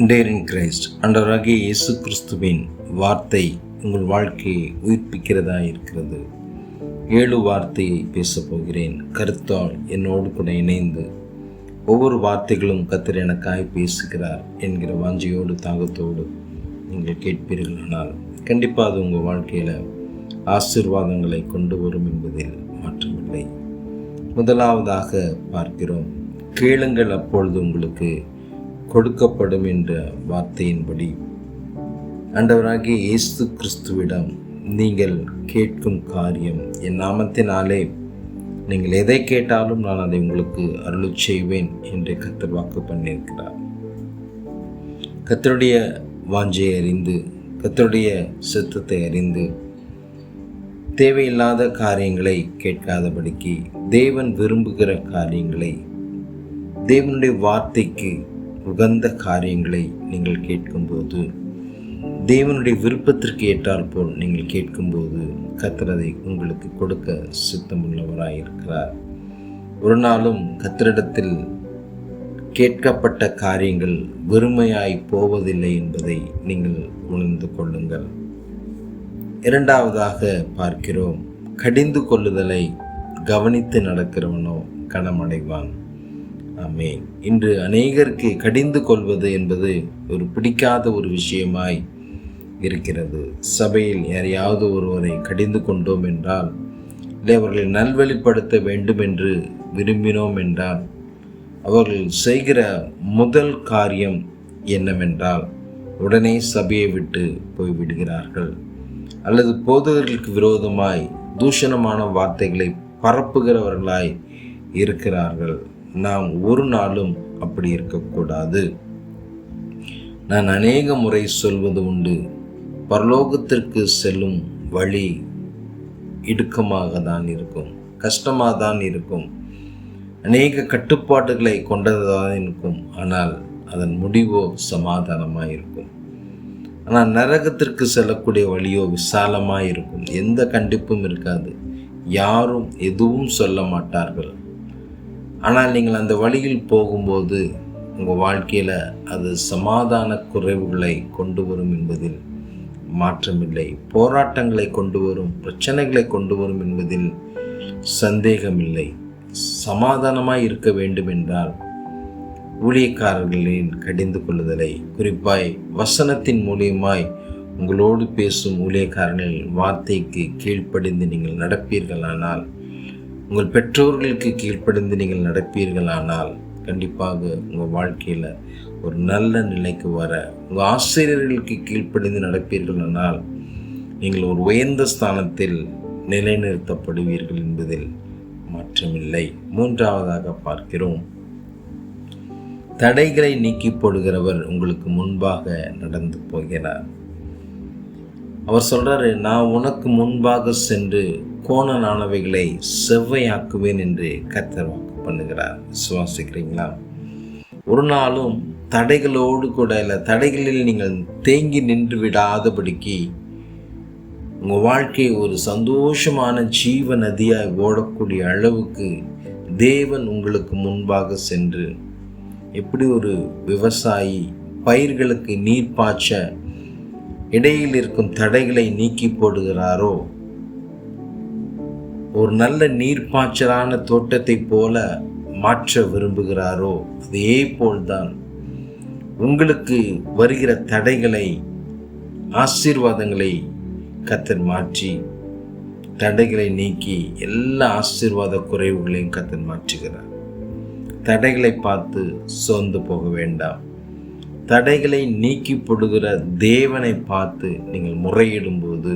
Dare in Christ, ஆண்டவராகிய இயேசு கிறிஸ்துவின் வார்த்தை உங்கள் வாழ்க்கையை உயிர்ப்பிக்கிறதா இருக்கிறது. 7 வார்த்தையை பேசப் போகிறேன். கர்த்தர் என்னோடு கூட இணைந்து ஒவ்வொரு வார்த்தைகளும் கர்த்தர் எனக்காய் பேசுகிறார் என்கிற வாஞ்சையோடு தாகத்தோடு நீங்கள் கேட்பீர்களானால் கண்டிப்பாக அது உங்கள் வாழ்க்கையில் ஆசீர்வாதங்களை கொண்டு வரும் என்பதில் மாற்றமில்லை. முதலாவதாக பார்க்கிறோம், கேளுங்கள் அப்பொழுது உங்களுக்கு கொடுக்கப்படும் என்ற வார்த்தையின்படி ஆண்டவராகிய இயேசு கிறிஸ்துவிடம் நீங்கள் கேட்கும் காரியம், என் நாமத்தினாலே நீங்கள் எதை கேட்டாலும் நான் அதை உங்களுக்கு அருளச் செய்வேன் என்று கர்த்தர் வாக்கு பண்ணியிருக்கிறார். கர்த்தருடைய வாஞ்சையை அறிந்து, கர்த்தருடைய சித்தத்தை அறிந்து தேவையில்லாத காரியங்களை கேட்காதபடிக்கு தேவன் விரும்புகிற காரியங்களை, தேவனுடைய வார்த்தைக்கு உகந்த காரியங்களை நீங்கள் கேட்கும்போது, தேவனுடைய விருப்பத்திற்கு ஏற்றால் போல் நீங்கள் கேட்கும்போது கர்த்தர் அதை உங்களுக்கு கொடுக்க சித்தமுள்ளவராயிருக்கிறார். ஒரு நாளும் கர்த்தரிடத்தில் கேட்கப்பட்ட காரியங்கள் வெறுமையாய் போவதில்லை என்பதை நீங்கள் உணர்ந்து கொள்ளுங்கள். இரண்டாவதாக பார்க்கிறோம், கடிந்து கொள்ளுதலை கவனித்து நடக்கிறவனோ கனமடைவான். ஆமென். இன்று அநேகருக்கு கடிந்து கொள்வது என்பது ஒரு பிடிக்காத ஒரு விஷயமாய் இருக்கிறது. சபையில் யாரையாவது ஒருவரை கடிந்து கொண்டோம் என்றால், இல்லை அவர்களை நல்வழிப்படுத்த வேண்டும் என்று விரும்பினோம் என்றால், அவர்கள் செய்கிற முதல் காரியம் என்னவென்றால் உடனே சபையை விட்டு போய்விடுகிறார்கள், அல்லது போதகர்களுக்கு விரோதமாய் தூஷணமான வார்த்தைகளை பரப்புகிறவர்களாய் இருக்கிறார்கள். நாம் ஒரு நாளும் அப்படி இருக்கக்கூடாது. நான் அநேக முறை சொல்வது உண்டு, பரலோகத்திற்கு செல்லும் வழி இடுக்கமாக தான் இருக்கும், கஷ்டமாக தான் இருக்கும், அநேக கட்டுப்பாடுகளை கொண்டதாக இருக்கும். ஆனால் அதன் முடிவோ சமாதானமாக இருக்கும். ஆனால் நரகத்திற்கு செல்லக்கூடிய வழியோ விசாலமாக இருக்கும். எந்த கண்டிப்பும் இருக்காது, யாரும் எதுவும் சொல்ல மாட்டார்கள். ஆனால் நீங்கள் அந்த வழியில் போகும்போது உங்கள் வாழ்க்கையில் அது சமாதான குறைவுகளை கொண்டு வரும் என்பதில் மாற்றமில்லை. போராட்டங்களை கொண்டு வரும், பிரச்சனைகளை கொண்டு வரும் என்பதில் சந்தேகமில்லை. சமாதானமாய் இருக்க வேண்டும் என்றால் ஊழியக்காரர்களின் கடிந்து கொள்ளுதலை, குறிப்பாய் வசனத்தின் மூலியமாய் உங்களோடு பேசும் ஊழியக்காரர்கள் வார்த்தைக்கு கீழ்ப்படிந்து நீங்கள் நடப்பீர்களானால், உங்கள் பெற்றோர்களுக்கு கீழ்ப்படிந்து நீங்கள் நடப்பீர்களானால் கண்டிப்பாக உங்கள் வாழ்க்கையில் ஒரு நல்ல நிலைக்கு வர, உங்கள் ஆசிரியர்களுக்கு கீழ்ப்படிந்து நடப்பீர்களானால் நீங்கள் ஒரு உயர்ந்த ஸ்தானத்தில் நிலைநிறுத்தப்படுவீர்கள் என்பதில் மாற்றமில்லை. மூன்றாவதாக பார்க்கிறோம், தடைகளை நீக்கி போடுகிறவர் உங்களுக்கு முன்பாக நடந்து போகிறார். அவர் சொல்றாரு, நான் உனக்கு முன்பாக சென்று கோணலானவைகளை செவ்வையாக்குவேன் என்று கர்த்தர் வாக்கு பண்ணுகிறார். விசுவாசிக்கிறீங்களா? ஒரு நாளும் தடைகளோடு கூட இல்லை, தடைகளில் நீங்கள் தேங்கி நின்று விடாதபடிக்கு உங்கள் வாழ்க்கை ஒரு சந்தோஷமான ஜீவ நதியாய் ஓடக்கூடிய அளவுக்கு தேவன் உங்களுக்கு முன்பாக சென்று, எப்படி ஒரு விவசாயி பயிர்களுக்கு நீர் பாய்ச்ச இடையில் இருக்கும் தடைகளை நீக்கி போடுகிறாரோ, ஒரு நல்ல நீர்ப்பாய்ச்சலான தோட்டத்தை போல மாற்ற விரும்புகிறாரோ, அதே போல்தான் உங்களுக்கு வருகிற தடைகளை, ஆசீர்வாதங்களை கர்த்தர் மாற்றி, தடைகளை நீக்கி எல்லா ஆசீர்வாத குறைவுகளையும் கர்த்தர் மாற்றுகிறார். தடைகளை பார்த்து சோர்ந்து போக வேண்டாம். தடைகளை நீக்கி போடுகிற தேவனை பார்த்து நீங்கள் முறையிடும்போது,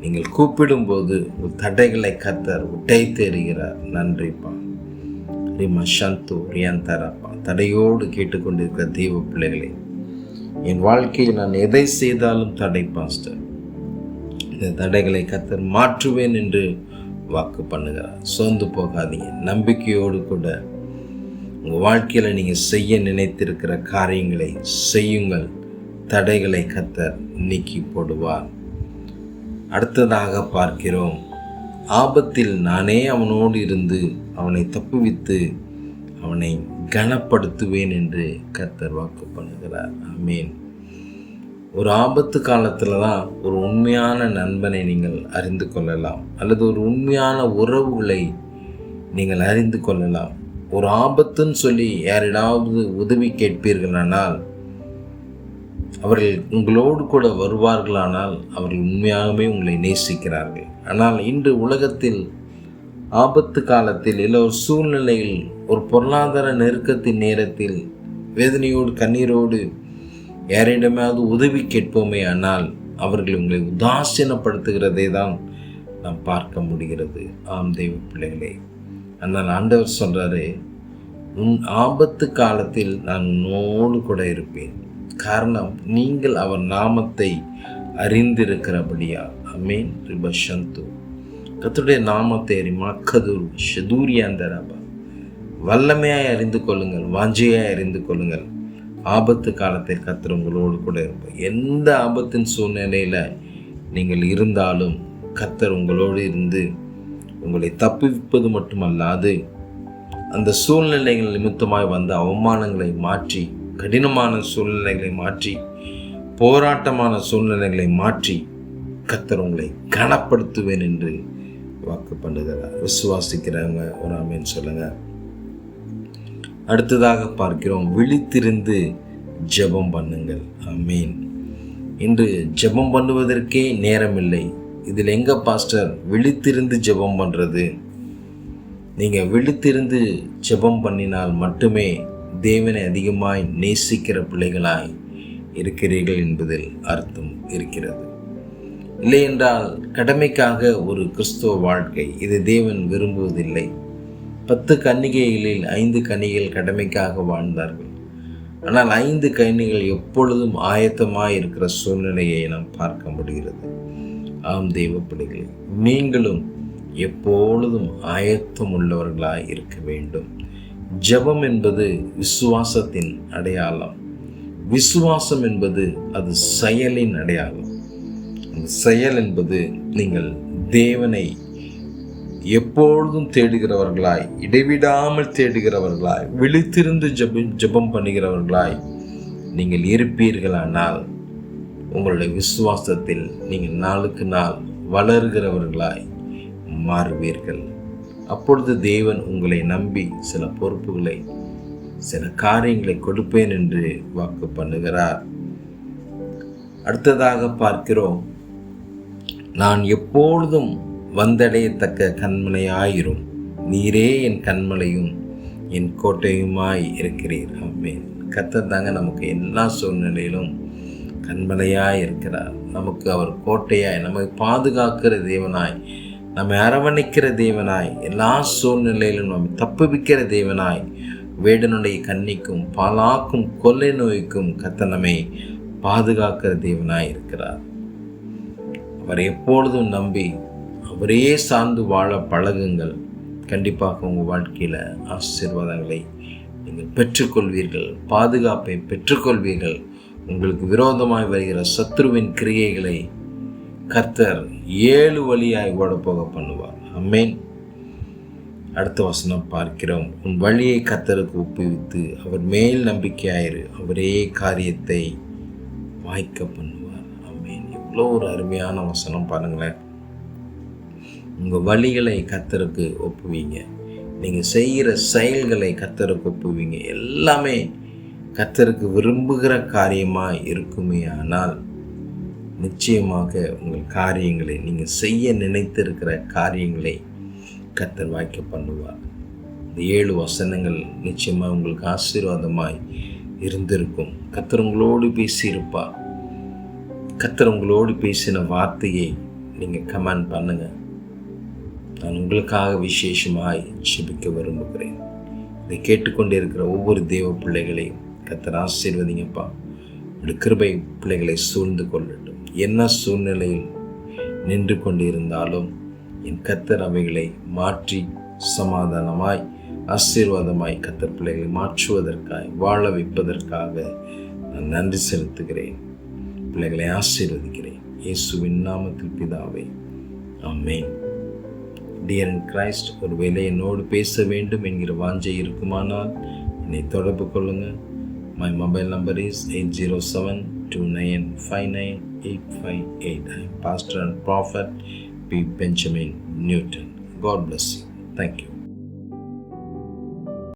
நீங்கள் கூப்பிடும்போது உங்கள் தடைகளை கர்த்தர் உடைத்து எறிகிறார். நன்றிப்பா ரிமா சந்து ரியாந்தரப்பா. தடையோடு கேட்டுக்கொண்டிருக்கிற தெய்வ பிள்ளைகளே, என் வாழ்க்கையில் நான் எதை செய்தாலும் தடை பாஸ்டர், இந்த தடைகளை கர்த்தர் மாற்றுவேன் என்று வாக்கு பண்ணுகிறார். சோர்ந்து போகாதீங்க. நம்பிக்கையோடு கூட உங்கள் வாழ்க்கையில் நீங்கள் செய்ய நினைத்திருக்கிற காரியங்களை செய்யுங்கள். தடைகளை கர்த்தர் நீக்கி போடுவார். அடுத்ததாக பார்க்கிறோம், ஆபத்தில் நானே அவனோடு இருந்து அவனை தப்புவித்து அவனை கனப்படுத்துவேன் என்று கர்த்தர் வாக்கு பண்ணுகிறார். ஆமென். ஒரு ஆபத்து காலத்தில் தான் ஒரு உண்மையான நண்பனை நீங்கள் அறிந்து கொள்ளலாம், அல்லது ஒரு உண்மையான உறவுகளை நீங்கள் அறிந்து கொள்ளலாம். ஒரு ஆபத்துன்னு சொல்லி யாரிடாவது உதவி கேட்பீர்களானால், அவர்கள் உங்களோடு கூட வருவார்களானால் அவர்கள் உண்மையாகவே உங்களை நேசிக்கிறார்கள். ஆனால் இன்று உலகத்தில் ஆபத்து காலத்தில் இல்லை ஒரு சூழ்நிலையில், ஒரு பொருளாதார நெருக்கத்தின் நேரத்தில் வேதனையோடு கண்ணீரோடு யாரிடமாவது உதவி கேட்போமே ஆனால் அவர்கள் உங்களை உதாசீனப்படுத்துகிறதை தான் நாம் பார்க்க முடிகிறது. ஆம் தெய்வ பிள்ளைகளே, ஆனால் ஆண்டவர் சொல்கிறாரு, உன் ஆபத்து காலத்தில் நான் உன்னோடு கூட இருப்பேன். காரணம், நீங்கள் அவர் நாமத்தை அறிந்திருக்கிறபடியா. ஆமென். ரிபஷந்து கர்த்தருடைய நாமத்தை அறிமாக்கதுரு ஷதூரியாந்தரபா, வல்லமையாய் அறிந்து கொள்ளுங்கள், வாஞ்சையாய் அறிந்து கொள்ளுங்கள். ஆபத்து காலத்தில் கர்த்தர் உங்களோடு கூட இருப்பார். எந்த ஆபத்தின் சூழ்நிலையில் நீங்கள் இருந்தாலும் கர்த்தர் உங்களோடு இருந்து உங்களை தப்புவிப்பது மட்டுமல்லாது, அந்த சூழ்நிலைகள் நிமித்தமாய் வந்த அவமானங்களை மாற்றி, கடினமான சூழ்நிலைகளை மாற்றி, போராட்டமான சூழ்நிலைகளை மாற்றி கர்த்தர் உங்களை கனப்படுத்துவேன் என்று வாக்கு பண்ணுகிறார். விசுவாசிக்கிறவங்க ஒரு ஆமென் சொல்லுங்க. அடுத்ததாக பார்க்கிறோம், விழித்திருந்து ஜெபம் பண்ணுங்கள். ஆமென். இன்று ஜெபம் பண்ணுவதற்கே நேரமில்லை. இதில் எங்க பாஸ்டர் விழித்திருந்து ஜெபம் பண்ணுறது? நீங்கள் விழித்திருந்து ஜெபம் பண்ணினால் மட்டுமே தேவனை அதிகமாய் நேசிக்கிற பிள்ளைகளாய் இருக்கிறீர்கள் என்பதில் அர்த்தம் இருக்கிறது. இல்லை என்றால் கடமைக்காக ஒரு கிறிஸ்துவ வாழ்க்கை, இது தேவன் விரும்புவதில்லை. 10 கன்னிகைகளில் 5 கன்னிகைகள் கடமைக்காக வாழ்ந்தார்கள். ஆனால் 5 கன்னிகைகள் எப்பொழுதும் ஆயத்தமாய் இருக்கிற சூழ்நிலையை நாம் பார்க்க முடிகிறது. ஆம் தெய்வ பிள்ளைகளே, நீங்களும் எப்பொழுதும் ஆயத்தம் உள்ளவர்களாய் இருக்க வேண்டும். ஜெபம் என்பது விசுவாசத்தின் அடையாளம். விசுவாசம் என்பது அது செயலின் அடையாளம். அந்த செயல் என்பது நீங்கள் தேவனை எப்பொழுதும் தேடுகிறவர்களாய், இடைவிடாமல் தேடுகிறவர்களாய், விழித்திருந்து ஜெபம் பண்ணுகிறவர்களாய் நீங்கள் இருப்பீர்களானால் உங்களுடைய விசுவாசத்தில் நீங்கள் நாளுக்கு நாள் வளர்கிறவர்களாய் மாறுவீர்கள். அப்பொழுது தேவன் உங்களை நம்பி சில பொறுப்புகளை, சில காரியங்களை கொடுப்பேன் என்று வாக்கு பண்ணுகிறார். அடுத்ததாக பார்க்கிறோம், நான் எப்பொழுதும் வந்தடையத்தக்க கண்மலையாயிரும், நீரே என் கண்மலையும் என் கோட்டையுமாய் இருக்கிறீர். ஆமென். கர்த்தர் தாங்க நமக்கு எல்லா சூழ்நிலையிலும் கண்மலையாய் இருக்கிறார். நமக்கு அவர் கோட்டையாய், நம்மை பாதுகாக்கிற தேவனாய், நம்மை அரவணைக்கிற தேவனாய், எல்லா சூழ்நிலையிலும் நம்மை தப்புவிக்கிற தேவனாய், வேடனுடைய கண்ணிக்கும் பாலாக்கும் கொள்ளை நோய்க்கும் கர்த்தர் நம்மை பாதுகாக்கிற தேவனாய் இருக்கிறார். அவரை எப்பொழுதும் நம்பி அவரே சார்ந்து வாழ பழகுங்கள். கண்டிப்பாக உங்கள் வாழ்க்கையில் ஆசீர்வாதங்களை நீங்கள் பெற்றுக்கொள்வீர்கள், பாதுகாப்பை பெற்றுக்கொள்வீர்கள். உங்களுக்கு விரோதமாய் வருகிற சத்ருவின் கிரியைகளை கர்த்தர் 7 வழியாய் ஓடப்போக பண்ணுவார். ஆமென். அடுத்த வசனம் பார்க்கிறோம், உன் வழியை கர்த்தருக்கு ஒப்புவித்து அவர் மேல் நம்பிக்கையாயிரு, அவரே காரியத்தை வாய்க்க பண்ணுவார். ஆமென். எவ்வளோ ஒரு அருமையான வசனம் பாருங்களேன். உங்கள் வழிகளை கர்த்தருக்கு ஒப்புவீங்க, நீங்கள் செய்கிற செயல்களை கர்த்தருக்கு ஒப்புவீங்க, எல்லாமே கர்த்தருக்கு விரும்புகிற காரியமாக இருக்குமே. ஆனால் நிச்சயமாக உங்கள் காரியங்களை, நீங்கள் செய்ய நினைத்திருக்கிற காரியங்களை கர்த்தர் வாய்க்க பண்ணுவார். இந்த 7 வசனங்கள் நிச்சயமாக உங்களுக்கு ஆசீர்வாதமாய் இருந்திருக்கும். கர்த்தர் உங்களோடு பேசியிருப்பார். கர்த்தர் உங்களோடு பேசின வார்த்தையை நீங்கள் கமெண்ட் பண்ணுங்கள். நான் உங்களுக்காக விசேஷமாய் ஜெபிக்க விரும்புகிறேன். இதை கேட்டுக்கொண்டிருக்கிற ஒவ்வொரு தேவ பிள்ளைகளையும் கர்த்தர் ஆசீர்வதிங்கப்பா. உங்களுடைய கிருபை பிள்ளைகளை சூழ்ந்து கொள்ளட்டும். என்ன சூழ்நிலையில் நின்று கொண்டிருந்தாலும் என் கர்த்தர் அவைகளை மாற்றி சமாதானமாய் ஆசீர்வாதமாய் கர்த்தர் பிள்ளைகளை மாற்றுவதற்காக, வாழ வைப்பதற்காக நான் நன்றி செலுத்துகிறேன். பிள்ளைகளை ஆசீர்வதிக்கிறேன். இயேசுவின் நாமத்தில் பிதாவே, ஆமென். டியர் இன் கிரைஸ்ட், ஒருவேளை என்னோடு பேச வேண்டும் என்கிற வாஞ்சை இருக்குமானால் என்னை தொடர்பு கொள்ளுங்கள். My mobile number is 807-2959-858. I am Pastor and Prophet P. Benjamin Newton. God bless you. Thank you.